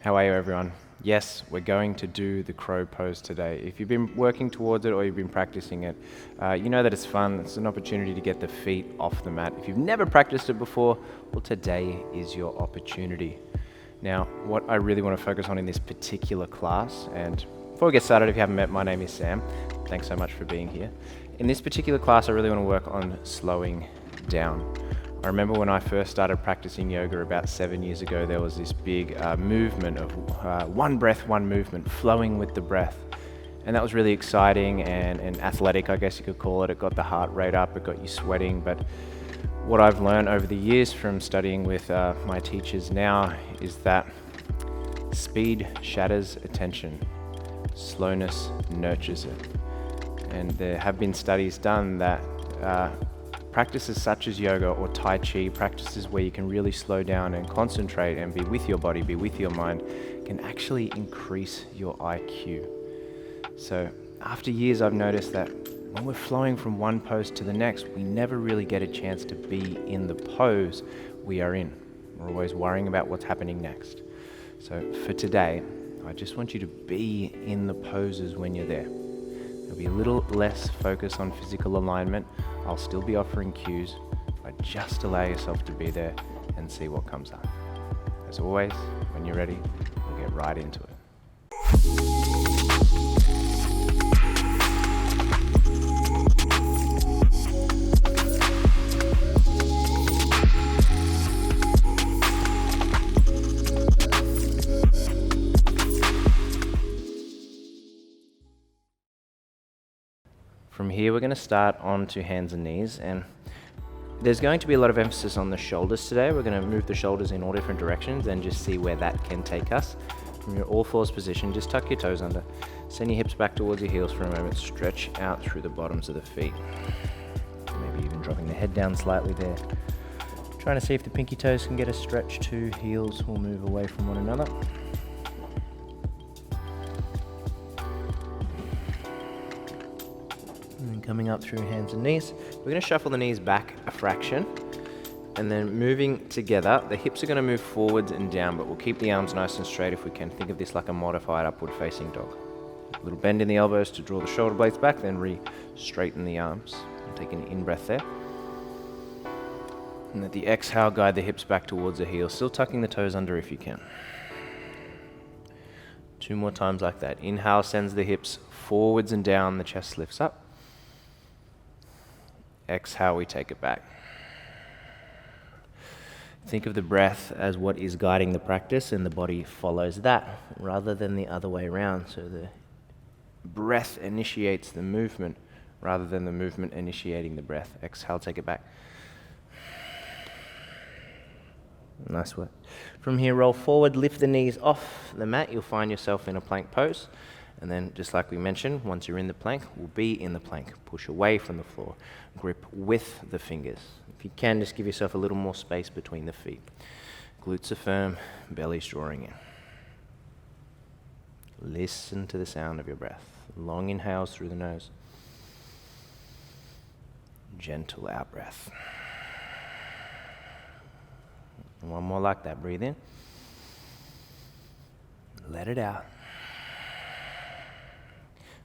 How are you, everyone? Yes, we're going to do the crow pose today. If you've been working towards it or you've been practicing it, you know that it's fun. It's an opportunity to get the feet off the mat. If you've never practiced it before, well, today is your opportunity. Now, what I really want to focus on in this particular class, and before we get started, if you haven't met, my name is Sam. Thanks so much for being here. In this particular class, I really want to work on slowing down. I remember when I first started practicing yoga about 7 years ago, there was this big movement of one breath, one movement, flowing with the breath. And that was really exciting and athletic, I guess you could call it. It got the heart rate up, it got you sweating. But what I've learned over the years from studying with my teachers now is that speed shatters attention, slowness nurtures it. And there have been studies done that practices such as yoga or Tai Chi, practices where you can really slow down and concentrate and be with your body, be with your mind, can actually increase your IQ. So after years, I've noticed that when we're flowing from one pose to the next, we never really get a chance to be in the pose we are in. We're always worrying about what's happening next. So for today, I just want you to be in the poses when you're there. There'll be a little less focus on physical alignment. I'll still be offering cues, but just allow yourself to be there and see what comes up. As always, when you're ready, we'll get right into it. From here, we're going to start onto hands and knees, and there's going to be a lot of emphasis on the shoulders today. We're going to move the shoulders in all different directions and just see where that can take us. From your all fours position, just tuck your toes under. Send your hips back towards your heels for a moment. Stretch out through the bottoms of the feet. Maybe even dropping the head down slightly there. Trying to see if the pinky toes can get a stretch too. Heels will move away from one another. And coming up through hands and knees. We're going to shuffle the knees back a fraction and then moving together. The hips are going to move forwards and down, but we'll keep the arms nice and straight if we can. Think of this like a modified upward facing dog. A little bend in the elbows to draw the shoulder blades back, then re-straighten the arms. Take an in-breath there. And at the exhale, guide the hips back towards the heels, still tucking the toes under if you can. 2 more times like that. Inhale sends the hips forwards and down, the chest lifts up. Exhale, we take it back. Think of the breath as what is guiding the practice, and the body follows that rather than the other way around. So the breath initiates the movement rather than the movement initiating the breath. Exhale, take it back. Nice work. From here, roll forward, lift the knees off the mat. You'll find yourself in a plank pose. And then, just like we mentioned, once you're in the plank, we'll be in the plank. Push away from the floor. Grip with the fingers. If you can, just give yourself a little more space between the feet. Glutes are firm, belly's drawing in. Listen to the sound of your breath. Long inhales through the nose. Gentle out breath. And one more like that. Breathe in. Let it out.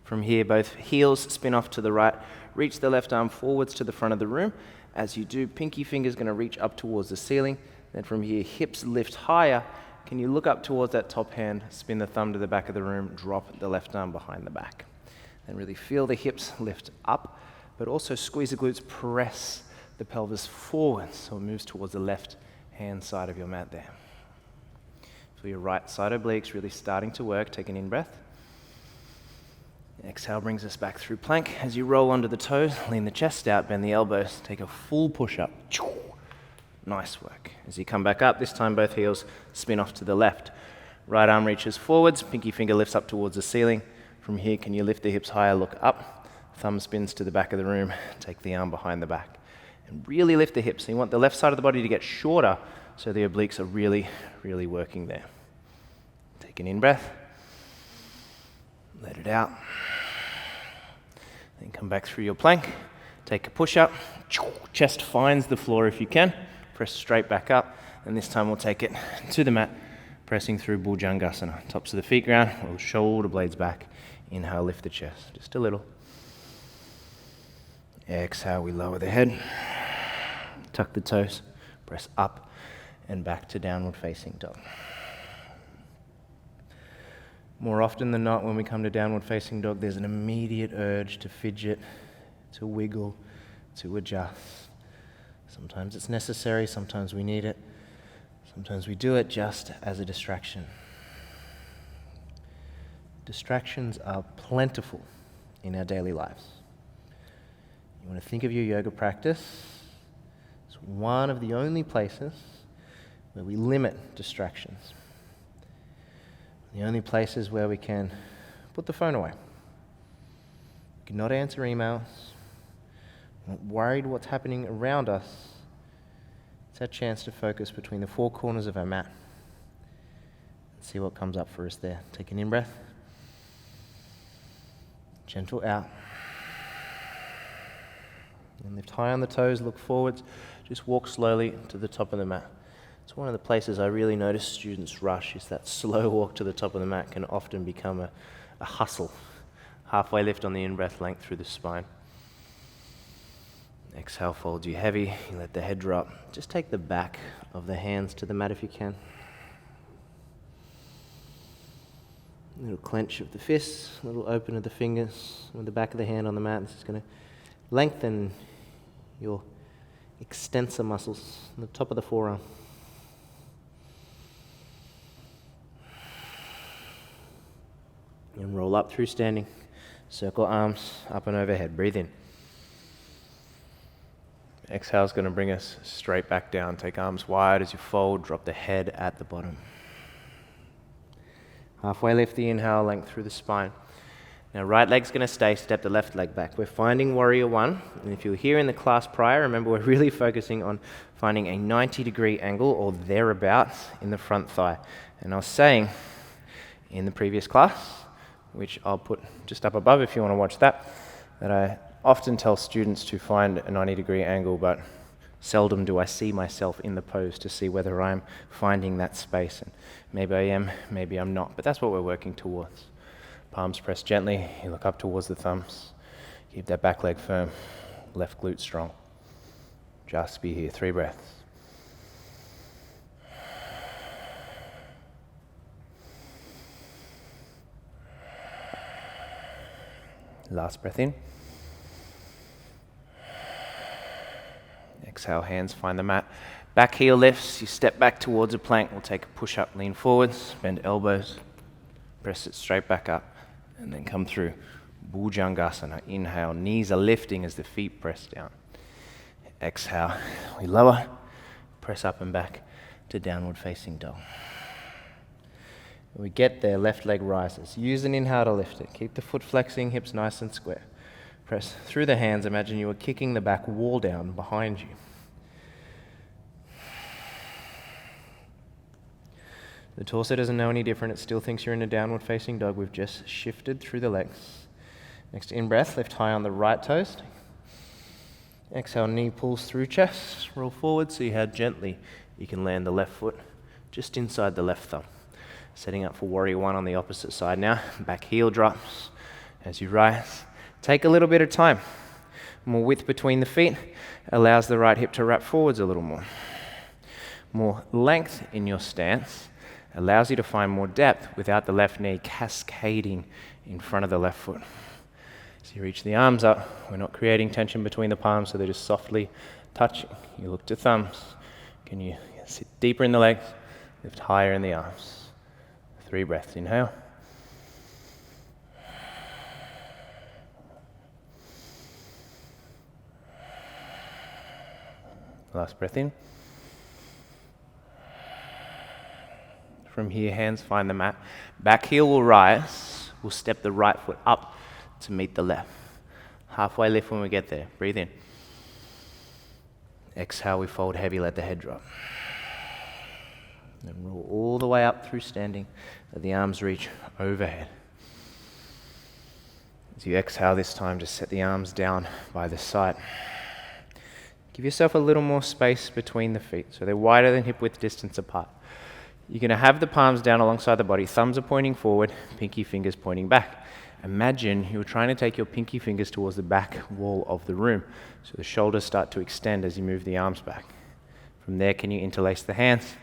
From here, both heels spin off to the right. Reach the left arm forwards to the front of the room. As you do, pinky finger's going to reach up towards the ceiling. Then from here, hips lift higher. Can you look up towards that top hand, spin the thumb to the back of the room, drop the left arm behind the back. And really feel the hips lift up, but also squeeze the glutes, press the pelvis forward so it moves towards the left hand side of your mat there. Feel your right side obliques really starting to work. Take an in-breath. Exhale brings us back through plank. As you roll onto the toes, lean the chest out, bend the elbows, take a full push-up. Nice work. As you come back up, this time both heels spin off to the left. Right arm reaches forwards, pinky finger lifts up towards the ceiling. From here, can you lift the hips higher, look up. Thumb spins to the back of the room, take the arm behind the back. And really lift the hips. So you want the left side of the body to get shorter so the obliques are really, really working there. Take an in-breath. Let it out. Then come back through your plank. Take a push-up. Chest finds the floor if you can. Press straight back up. And this time we'll take it to the mat. pressing through Bhujangasana. Tops of the feet ground, or shoulder blades back. Inhale, lift the chest, just a little. Exhale, we lower the head. Tuck the toes, press up and back to downward facing dog. More often than not, when we come to downward facing dog, there's an immediate urge to fidget, to wiggle, to adjust. Sometimes it's necessary, sometimes we need it. Sometimes we do it just as a distraction. Distractions are plentiful in our daily lives. You want to think of your yoga practice as one of the only places where we limit distractions. The only places where we can put the phone away. We can not answer emails. We're not worried what's happening around us. It's our chance to focus between the four corners of our mat and see what comes up for us there. Take an in-breath. Gentle out. And lift high on the toes, look forwards. Just walk slowly to the top of the mat. It's one of the places I really notice students rush, is that slow walk to the top of the mat can often become a hustle. Halfway lift on the in-breath, length through the spine. Exhale, folds you heavy, you let the head drop. Just take the back of the hands to the mat if you can. A little clench of the fists, a little open of the fingers, with the back of the hand on the mat. This is going to lengthen your extensor muscles on the top of the forearm. And roll up through standing. Circle arms up and overhead. Breathe in. Exhale is going to bring us straight back down. Take arms wide as you fold. Drop the head at the bottom. Halfway lift the inhale, length through the spine. Now right leg's going to stay, step the left leg back. We're finding warrior one, and if you were here in the class prior, remember we're really focusing on finding a 90-degree angle or thereabouts in the front thigh. And I was saying in the previous class, which I'll put just up above if you want to watch that I often tell students to find a 90-degree angle, but seldom do I see myself in the pose to see whether I'm finding that space. And maybe I am, maybe I'm not, but that's what we're working towards. Palms pressed gently, you look up towards the thumbs. Keep that back leg firm, left glute strong. Just be here, 3 breaths. Last breath in. Exhale, hands find the mat. Back heel lifts, you step back towards a plank. We'll take a push up, lean forwards, bend elbows, press it straight back up, and then come through. Bhujangasana, inhale, knees are lifting as the feet press down. Exhale, we lower, press up and back to downward facing dog. When we get there, left leg rises. Use an inhale to lift it. Keep the foot flexing, hips nice and square. Press through the hands. Imagine you are kicking the back wall down behind you. The torso doesn't know any different. It still thinks you're in a downward facing dog. We've just shifted through the legs. Next in-breath, lift high on the right toes. Exhale, knee pulls through chest. Roll forward, see how gently you can land the left foot just inside the left thumb. Setting up for warrior one on the opposite side now. Back heel drops as you rise. Take a little bit of time. More width between the feet allows the right hip to wrap forwards a little more. More length in your stance allows you to find more depth without the left knee cascading in front of the left foot. So you reach the arms up. We're not creating tension between the palms, so they're just softly touching. You look to thumbs. Can you sit deeper in the legs? Lift higher in the arms. 3 breaths. Inhale. Last breath in. From here, hands find the mat. Back heel will rise. We'll step the right foot up to meet the left. Halfway lift when we get there. Breathe in. Exhale, we fold heavy, let the head drop. Then roll all the way up through standing. Let the arms reach overhead. As you exhale this time, just set the arms down by the side. Give yourself a little more space between the feet so they're wider than hip width distance apart. You're going to have the palms down alongside the body, thumbs are pointing forward, pinky fingers pointing back. Imagine you're trying to take your pinky fingers towards the back wall of the room, so the shoulders start to extend as you move the arms back. From there, can you interlace the hands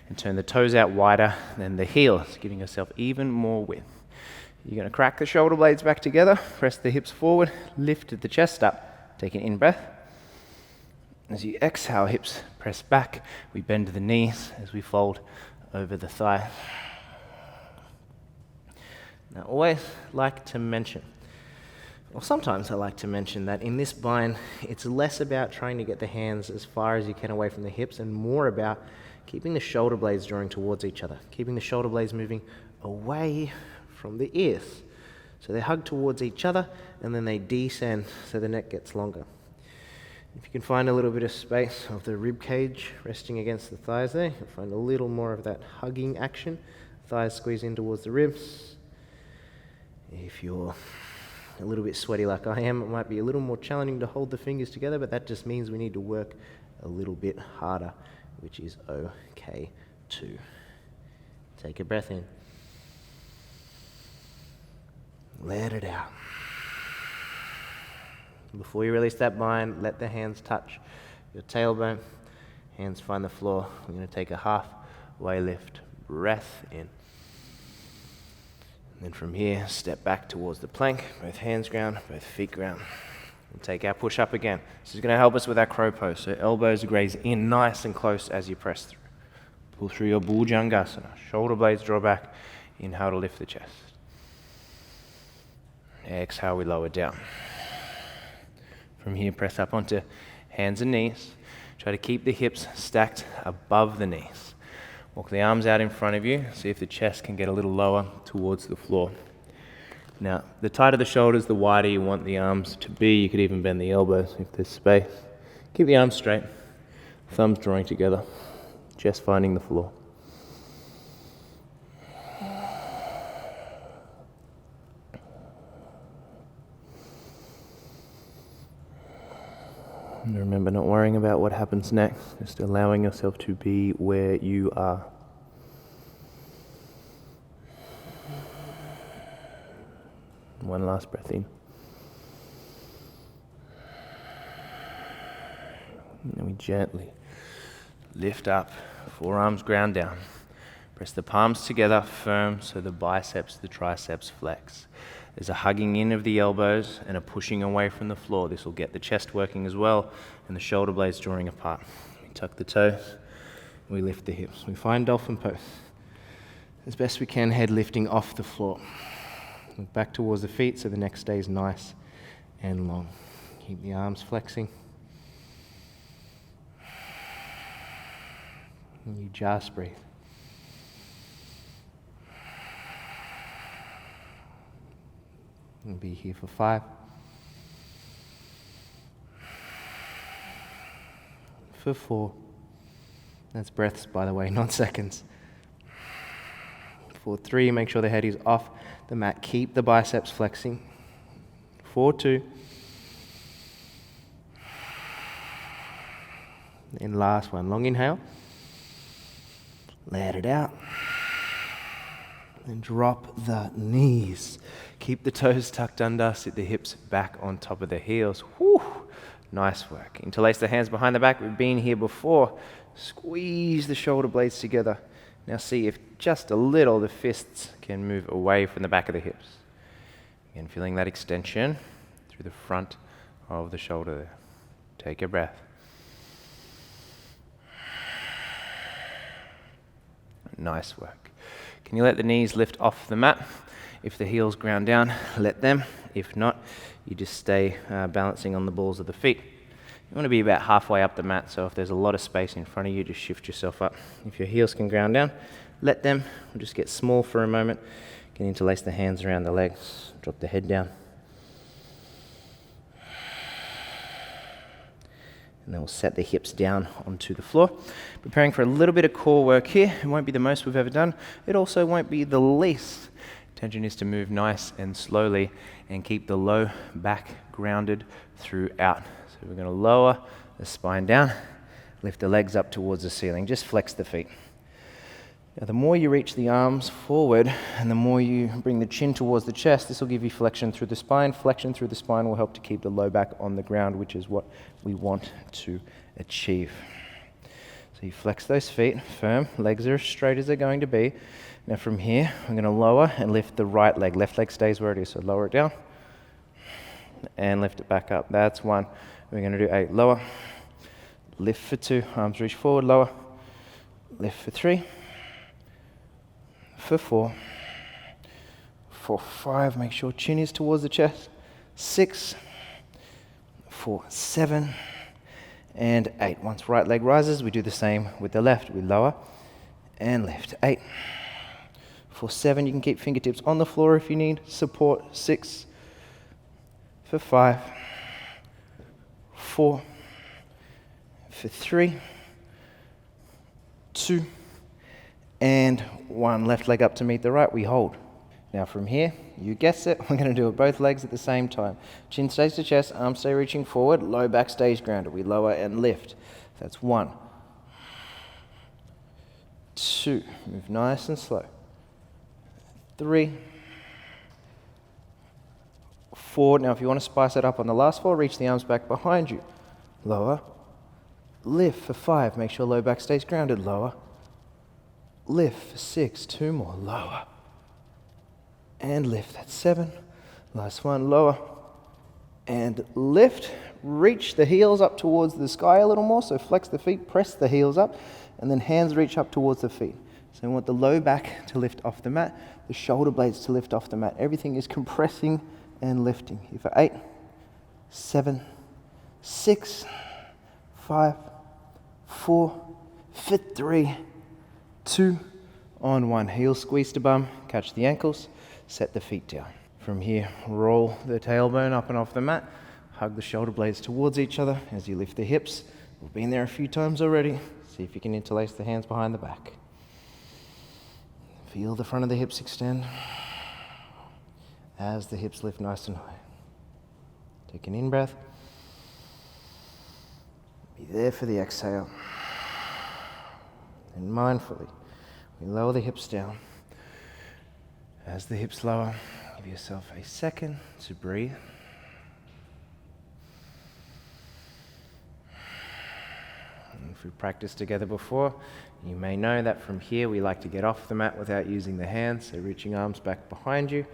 and turn the toes out wider than the heels, giving yourself even more width. You're going to crack the shoulder blades back together, press the hips forward, lift the chest up, take an in-breath. As you exhale, hips press back, we bend the knees as we fold over the thigh. Now, I always like to mention, or sometimes I like to mention, that in this bind, it's less about trying to get the hands as far as you can away from the hips and more about keeping the shoulder blades drawing towards each other, keeping the shoulder blades moving away from the ears. So they hug towards each other and then they descend so the neck gets longer. If you can find a little bit of space of the rib cage resting against the thighs there, you'll find a little more of that hugging action. Thighs squeeze in towards the ribs. If you're a little bit sweaty like I am, it might be a little more challenging to hold the fingers together, but that just means we need to work a little bit harder, which is okay too. Take a breath in. Let it out. Before you release that bind, let the hands touch your tailbone. Hands find the floor. We're going to take a halfway lift. Breath in. And then from here, step back towards the plank. Both hands ground, both feet ground. And take our push up again. This is going to help us with our crow pose. So elbows graze in nice and close as you press through. Pull through your bhujanggasana. Shoulder blades draw back. Inhale to lift the chest. Exhale, we lower down. From here, press up onto hands and knees. Try to keep the hips stacked above the knees. Walk the arms out in front of you. See if the chest can get a little lower towards the floor. Now, the tighter the shoulders, the wider you want the arms to be. You could even bend the elbows if there's space. Keep the arms straight. Thumbs drawing together. Chest finding the floor. And remember, not worrying about what happens next, just allowing yourself to be where you are. One last breath in. And then we gently lift up, forearms ground down. Press the palms together firm so the biceps, the triceps flex. There's a hugging in of the elbows and a pushing away from the floor. This will get the chest working as well and the shoulder blades drawing apart. We tuck the toes, we lift the hips. We find dolphin pose. As best we can, head lifting off the floor. Look back towards the feet so the neck stays nice and long. Keep the arms flexing. And you just breathe. We'll be here for 5. For 4. That's breaths, by the way, not seconds. For 3, make sure the head is off the mat. Keep the biceps flexing. For 2. And last one, long inhale. Let it out. And drop the knees. Keep the toes tucked under, sit the hips back on top of the heels. Whew. Nice work. Interlace the hands behind the back. We've been here before. Squeeze the shoulder blades together. Now see if just a little the fists can move away from the back of the hips. Again, feeling that extension through the front of the shoulder there. Take a breath. Nice work. Can you let the knees lift off the mat? If the heels ground down, let them. If not, you just stay balancing on the balls of the feet. You want to be about halfway up the mat, so if there's a lot of space in front of you, just shift yourself up. If your heels can ground down, let them. We'll just get small for a moment. You can interlace the hands around the legs, drop the head down. And then we'll set the hips down onto the floor. Preparing for a little bit of core work here. It won't be the most we've ever done. It also won't be the least. Intention is to move nice and slowly and keep the low back grounded throughout. So we're going to lower the spine down, lift the legs up towards the ceiling. Just flex the feet. Now, the more you reach the arms forward and the more you bring the chin towards the chest, this will give you flexion through the spine. Flexion through the spine will help to keep the low back on the ground, which is what we want to achieve. So you flex those feet, firm, legs are as straight as they're going to be. Now from here, I'm going to lower and lift the right leg. Left leg stays where it is, so lower it down and lift it back up. That's one. We're going to do 8. Lower, lift for 2, arms reach forward, lower, lift for 3, for 4, for 5, make sure chin is towards the chest, 6, for 7, and 8. Once right leg rises, we do the same with the left. We lower and lift. 8, for 7, you can keep fingertips on the floor if you need support. 6, for 5, 4, for 3, 2, and 1. Left leg up to meet the right, we hold. Now from here, you guessed it, we're going to do it both legs at the same time. Chin stays to chest, arms stay reaching forward, low back stays grounded. We lower and lift. That's 1, 2, move nice and slow. 3, 4. Now if you want to spice it up on the last 4, reach the arms back behind you. Lower, lift for 5, make sure low back stays grounded. Lower, lift for 6, 2 more, lower, and lift. That's 7. Last one, lower, and lift. Reach the heels up towards the sky a little more, so flex the feet, press the heels up, and then hands reach up towards the feet. So we want the low back to lift off the mat, the shoulder blades to lift off the mat. Everything is compressing and lifting. Here for 8, 7, 6, 5, 4, for 3, 2, on 1. Heels squeeze the bum, catch the ankles, set the feet down. From here, roll the tailbone up and off the mat, hug the shoulder blades towards each other as you lift the hips. We've been there a few times already. See if you can interlace the hands behind the back. Feel the front of the hips extend as the hips lift nice and high. Take an in-breath. Be there for the exhale. And mindfully, we lower the hips down. As the hips lower, give yourself a second to breathe. And if we've practiced together before, you may know that from here we like to get off the mat without using the hands, so reaching arms back behind you.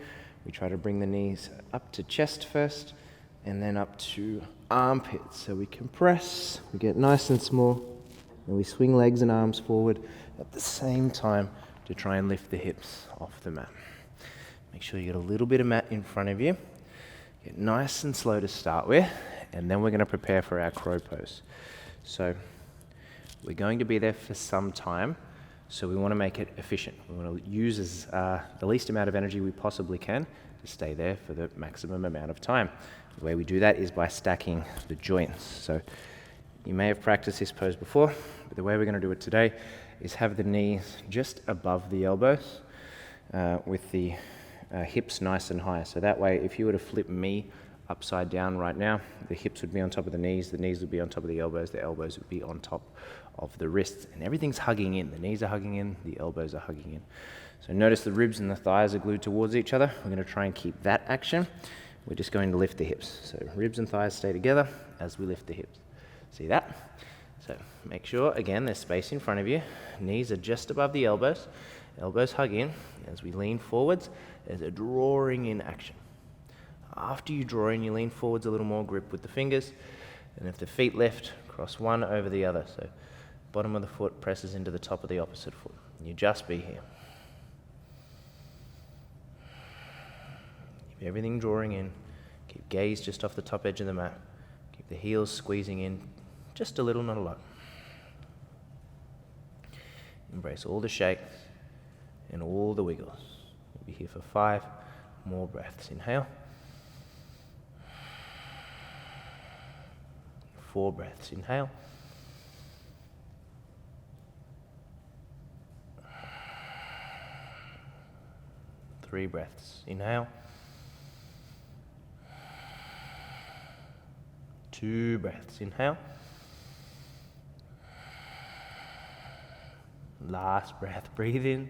We try to bring the knees up to chest first, and then up to armpits. So we compress, we get nice and small, and we swing legs and arms forward at the same time to try and lift the hips off the mat. Make sure you get a little bit of mat in front of you. Get nice and slow to start with, and then we're going to prepare for our crow pose. So we're going to be there for some time, so we want to make it efficient. We want to use the least amount of energy we possibly can to stay there for the maximum amount of time. The way we do that is by stacking the joints. So you may have practiced this pose before, but the way we're going to do it today is have the knees just above the elbows with the hips nice and high. So that way, if you were to flip me upside down right now, the hips would be on top of the knees would be on top of the elbows would be on top of the wrists, and everything's hugging in. The knees are hugging in, the elbows are hugging in. So notice the ribs and the thighs are glued towards each other. We're going to try and keep that action. We're just going to lift the hips. So ribs and thighs stay together as we lift the hips. See that? So make sure, again, there's space in front of you. Knees are just above the elbows. Elbows hug in. As we lean forwards, there's a drawing in action. After you draw in, you lean forwards a little more, grip with the fingers, and if the feet lift, cross one over the other. So bottom of the foot presses into the top of the opposite foot. And you just be here. Keep everything drawing in. Keep gaze just off the top edge of the mat. Keep the heels squeezing in just a little, not a lot. Embrace all the shakes and all the wiggles. We'll be here for 5 more breaths. Inhale. 4 breaths. Inhale. 3 breaths. Inhale. 2 breaths. Inhale. Last breath, breathe in.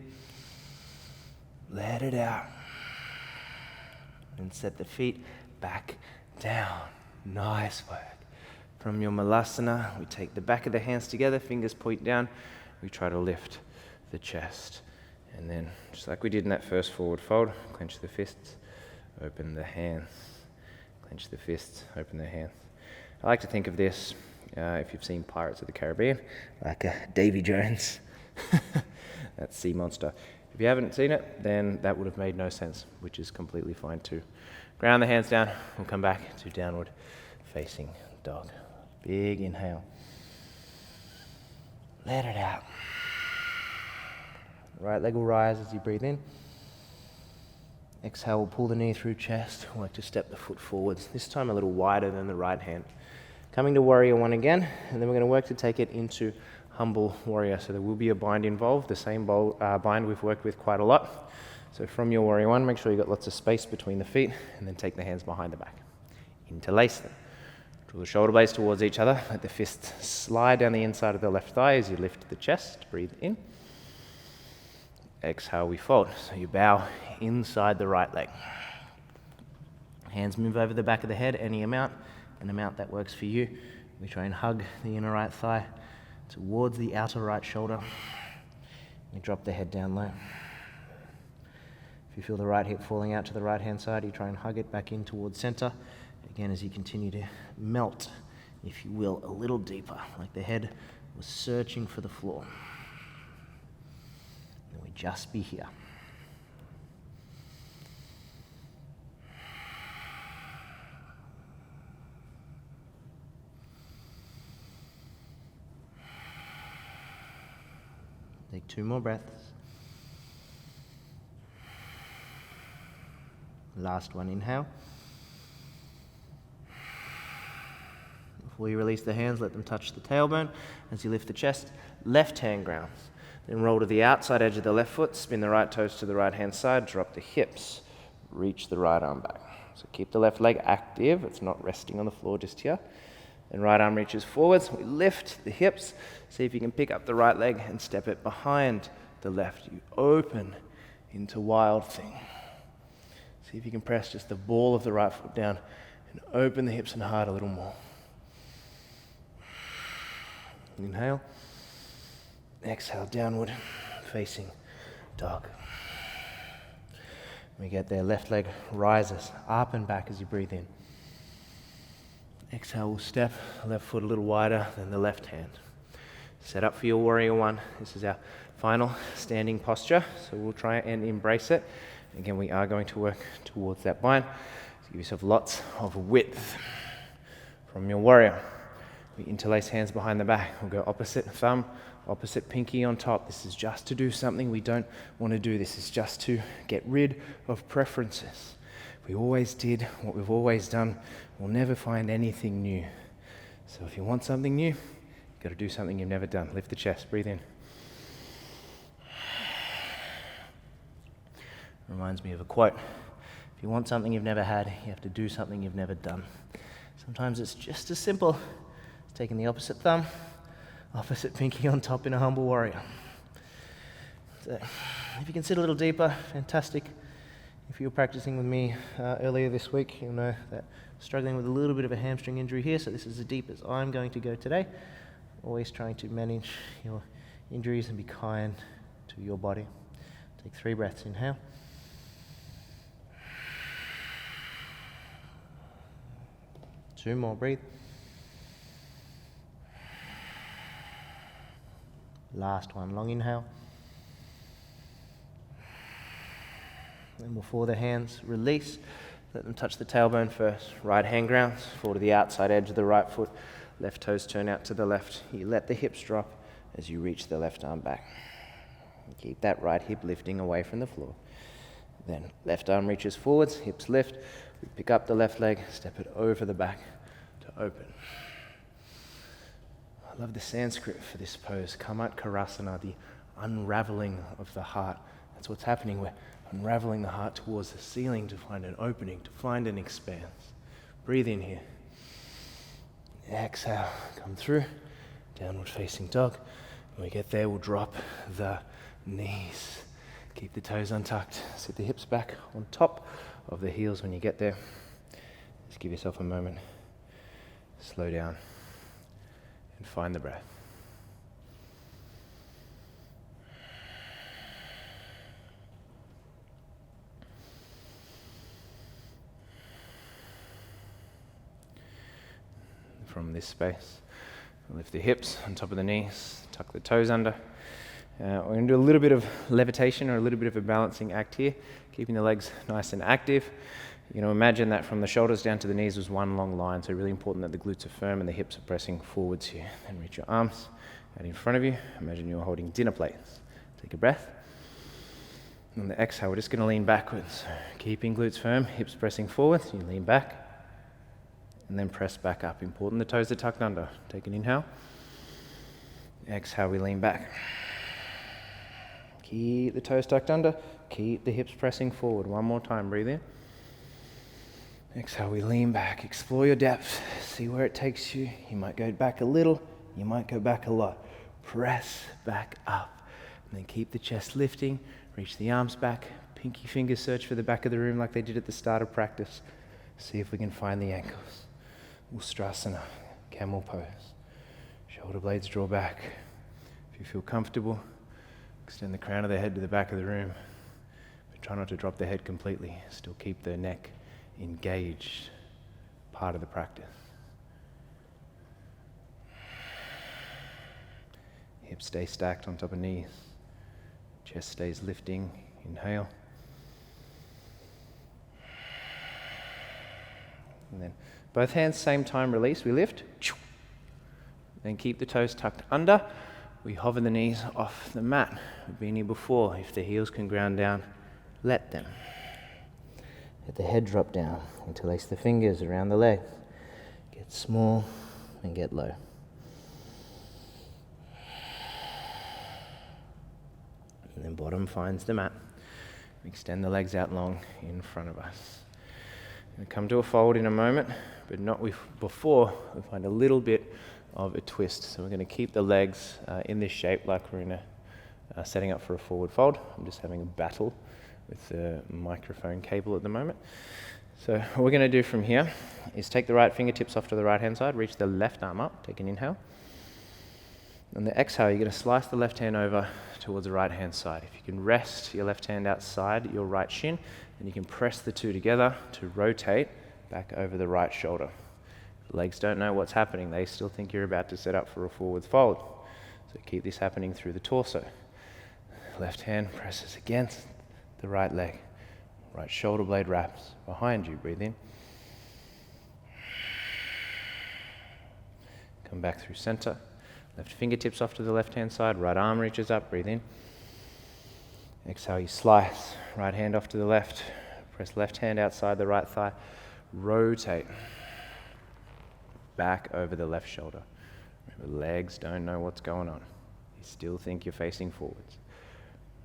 Let it out. And set the feet back down. Nice work. From your malasana, we take the back of the hands together, fingers point down. We try to lift the chest. And then, just like we did in that first forward fold, clench the fists, open the hands. Clench the fists, open the hands. I like to think of this, if you've seen Pirates of the Caribbean, like Davy Jones, that sea monster. If you haven't seen it, then that would have made no sense, which is completely fine too. Ground the hands down, we'll come back to downward facing dog. Big inhale. Let it out. Right leg will rise as you breathe in. Exhale, we'll pull the knee through chest. We'll like to step the foot forwards, this time a little wider than the right hand. Coming to warrior one again, and then we're going to work to take it into humble warrior. So there will be a bind involved, the same bind we've worked with quite a lot. So from your warrior one, make sure you've got lots of space between the feet, and then take the hands behind the back. Interlace them. Draw the shoulder blades towards each other. Let the fists slide down the inside of the left thigh as you lift the chest. Breathe in. Exhale, we fold. So you bow inside the right leg. Hands move over the back of the head, any amount, an amount that works for you. We try and hug the inner right thigh towards the outer right shoulder. You drop the head down low. If you feel the right hip falling out to the right hand side, you try and hug it back in towards center. Again, as you continue to melt, if you will, a little deeper, like the head was searching for the floor. And we just be here. Take 2 more breaths. Last one, inhale. Before you release the hands, let them touch the tailbone. As you lift the chest, left hand grounds. Then roll to the outside edge of the left foot, spin the right toes to the right hand side, drop the hips, reach the right arm back. So keep the left leg active, it's not resting on the floor just here. Then right arm reaches forwards, we lift the hips, see if you can pick up the right leg and step it behind the left. You open into wild thing. See if you can press just the ball of the right foot down and open the hips and heart a little more. Inhale. Exhale, downward facing dog. We get there, left leg rises up and back as you breathe in. Exhale, we'll step left foot a little wider than the left hand. Set up for your warrior one. This is our final standing posture, so we'll try and embrace it. Again, we are going to work towards that bind. So give yourself lots of width. From your warrior, we interlace hands behind the back. We'll go opposite thumb, opposite pinky on top. This is just to do something we don't want to do. This is just to get rid of preferences. If we always did what we've always done, we'll never find anything new. So if you want something new, you've got to do something you've never done. Lift the chest, breathe in. Reminds me of a quote. If you want something you've never had, you have to do something you've never done. Sometimes it's just as simple as taking the opposite thumb, opposite pinky on top in a humble warrior. So if you can sit a little deeper, fantastic. If you were practicing with me earlier this week, you'll know that I'm struggling with a little bit of a hamstring injury here, so this is as deep as I'm going to go today. Always trying to manage your injuries and be kind to your body. Take 3 breaths, inhale. Two more, breathe. Last one, long inhale. And before the hands release, let them touch the tailbone first. Right hand grounds, fall to the outside edge of the right foot. Left toes turn out to the left. You let the hips drop as you reach the left arm back. Keep that right hip lifting away from the floor. Then left arm reaches forwards, hips lift. We pick up the left leg, step it over the back to open. I love the Sanskrit for this pose, Kamat Karasana, the unraveling of the heart. That's what's happening. We're unraveling the heart towards the ceiling to find an opening, to find an expanse. Breathe in here. Exhale, come through. Downward facing dog. When we get there, we'll drop the knees. Keep the toes untucked. Sit the hips back on top of the heels when you get there. Just give yourself a moment. Slow down and find the breath. From this space, lift the hips on top of the knees, tuck the toes under. We're going to do a little bit of levitation or a little bit of a balancing act here, keeping the legs nice and active. You know, imagine that from the shoulders down to the knees was one long line, so really important that the glutes are firm and the hips are pressing forwards here. And reach your arms out in front of you. Imagine you're holding dinner plates. Take a breath. On the exhale, we're just going to lean backwards. Keeping glutes firm, hips pressing forwards. You lean back and then press back up. Important the toes are tucked under. Take an inhale. Exhale, we lean back. Keep the toes tucked under. Keep the hips pressing forward. One more time, breathe in. Exhale, we lean back. Explore your depth. See where it takes you. You might go back a little. You might go back a lot. Press back up. And then keep the chest lifting. Reach the arms back. Pinky fingers search for the back of the room like they did at the start of practice. See if we can find the ankles. Ustrasana, camel pose. Shoulder blades draw back. If you feel comfortable, extend the crown of the head to the back of the room. But try not to drop the head completely. Still keep the neck engaged, part of the practice. Hips stay stacked on top of knees. Chest stays lifting. Inhale. And then both hands, same time, release. We lift. Then keep the toes tucked under. We hover the knees off the mat. We've been here before. If the heels can ground down, let them. Let the head drop down. Interlace the fingers around the legs. Get small and get low. And then bottom finds the mat. We extend the legs out long in front of us. We'll come to a fold in a moment, but not before we find a little bit of a twist. So we're going to keep the legs in this shape like we're in setting up for a forward fold. I'm just having a battle with the microphone cable at the moment. So what we're going to do from here is take the right fingertips off to the right hand side, reach the left arm up, take an inhale. On the exhale, you're going to slice the left hand over towards the right hand side. If you can rest your left hand outside your right shin, then you can press the two together to rotate back over the right shoulder. The legs don't know what's happening. They still think you're about to set up for a forward fold. So keep this happening through the torso. Left hand presses against the right leg. Right shoulder blade wraps behind you. Breathe in. Come back through center. Left fingertips off to the left hand side. Right arm reaches up. Breathe in. Exhale, you slice. Right hand off to the left. Press left hand outside the right thigh. Rotate back over the left shoulder. Remember, legs don't know what's going on. You still think you're facing forwards.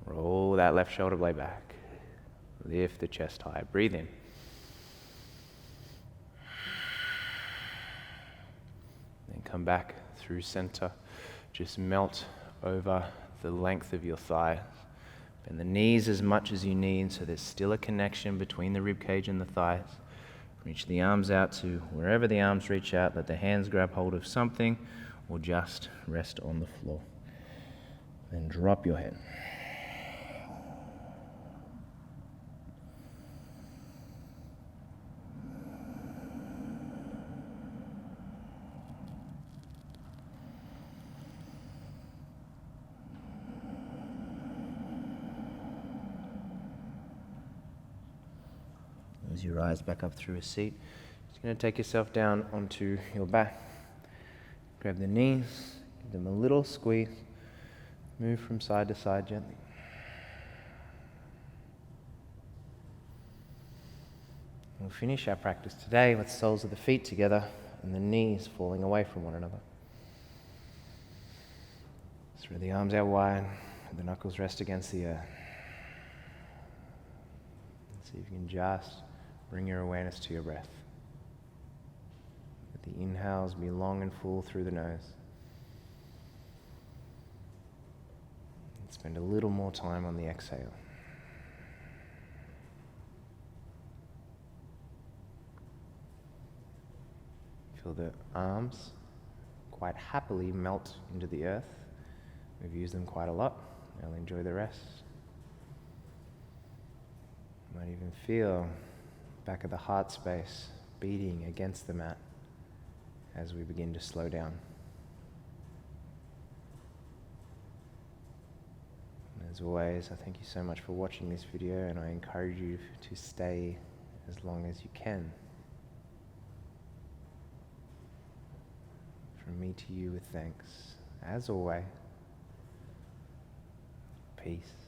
Roll that left shoulder blade back. Lift the chest high. Breathe in. Then come back through center. Just melt over the length of your thighs. Bend the knees as much as you need so there's still a connection between the rib cage and the thighs. Reach the arms out to wherever the arms reach out. Let the hands grab hold of something or just rest on the floor. Then drop your head. As you rise back up through a seat, just going to take yourself down onto your back. Grab the knees, give them a little squeeze. Move from side to side gently. We'll finish our practice today with the soles of the feet together and the knees falling away from one another. Spread the arms out wide, the knuckles rest against the earth. See if you can just bring your awareness to your breath. Let the inhales be long and full through the nose. Spend a little more time on the exhale. Feel the arms quite happily melt into the earth. We've used them quite a lot. I'll enjoy the rest. You might even feel back of the heart space beating against the mat as we begin to slow down. And as always, I thank you so much for watching this video, and I encourage you to stay as long as you can. From me to you with thanks. As always, peace.